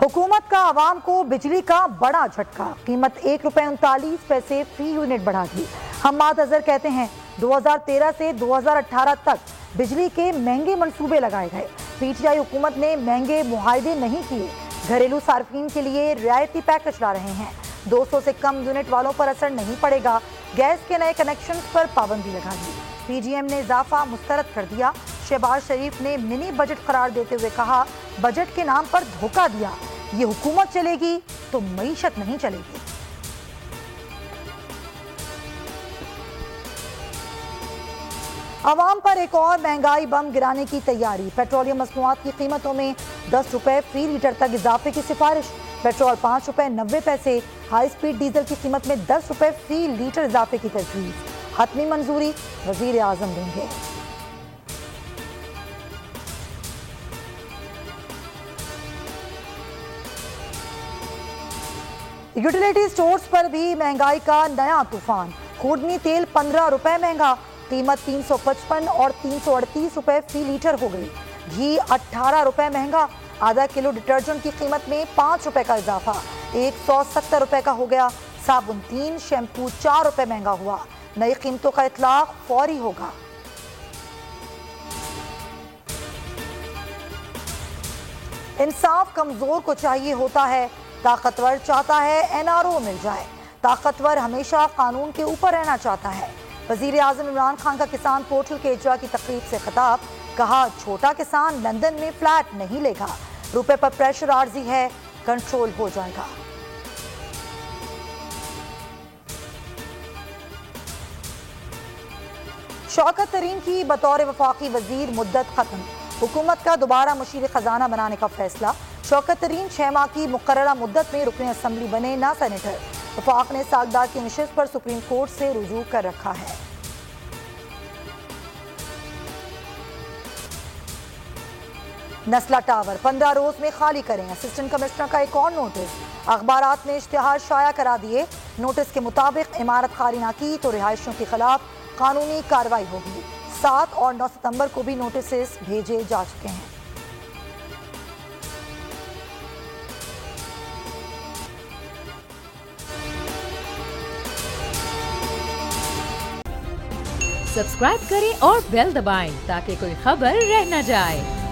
हुकूमत का आवाम को बिजली का बड़ा झटका, कीमत ₹1.39 फी यूनिट बढ़ा दी। हम्माद अजहर कहते हैं 2013 से 2018 तक बिजली के महंगे मंसूबे लगाए गए। पीटीआई हुकूमत ने महंगे मुआहदे नहीं किए, घरेलू सार्फिन के लिए रियायती पैकेज ला रहे हैं। 200 से कम यूनिट वालों पर असर नहीं पड़ेगा। गैस के नए कनेक्शन पर पाबंदी लगा दी। पीजीएम ने इजाफा मुस्तरद कर दिया। शहबाज शरीफ ने मिनी बजट करार देते हुए कहा, बजट के नाम पर धोखा दिया। ये हुकूमत चलेगी तो मईशत नहीं चलेगी। आवाम पर एक और महंगाई बम गिराने की तैयारी। पेट्रोलियम मसनूआत की कीमतों में ₹10 फी लीटर तक इजाफे की सिफारिश। पेट्रोल ₹5.90, हाई स्पीड डीजल की कीमत में ₹10 फी लीटर इजाफे की तजवीज़। हतमी मंजूरी वजीर आजम देंगे। यूटिलिटी स्टोर्स पर भी महंगाई का नया तूफान। खूडनी तेल ₹15 महंगा, कीमत ₹355 और ₹338 फी लीटर हो गई। घी ₹18 महंगा, आधा किलो डिटर्जेंट की कीमत में ₹5 का इजाफा, ₹170 का हो गया। साबुन 3, शैम्पू ₹4 महंगा हुआ। नई कीमतों का इतलाक फौरी होगा। इंसाफ कमजोर को चाहिए होता है, ताकतवर चाहता है एनआरओ मिल जाए। ताकतवर हमेशा कानून के ऊपर रहना चाहता है। वजीर आजम इमरान खान का किसान पोर्टल के इजरा की तकरीब से खिताब, कहा छोटा किसान लंदन में फ्लैट नहीं लेगा। रुपए पर प्रेशर आर्जी है, कंट्रोल हो जाएगा। शौकत तरीन की बतौर वफाकी वजीर मुद्दत खत्म। हुकूमत का दोबारा मुशीर खजाना बनाने का फैसला। शौकत तरीन 6 माह की मुकर्ररा मुद्दत में रुकन असम्बली बने, ना सेनेटर। वफाक ने सागदार की नशिस्त पर सुप्रीम कोर्ट से रुजू कर रखा है। नस्ला टावर 15 रोज में खाली करें, असिस्टेंट कमिश्नर का एक और नोटिस। अखबारात में इश्तिहार शाया करा दिए। नोटिस के मुताबिक इमारत खाली ना की तो रिहायशियों के खिलाफ कानूनी कार्रवाई होगी। 7 और 9 सितंबर को भी नोटिस भेजे जा चुके हैं। सब्सक्राइब करें और बेल दबाएं ताकि कोई खबर रह न जाए।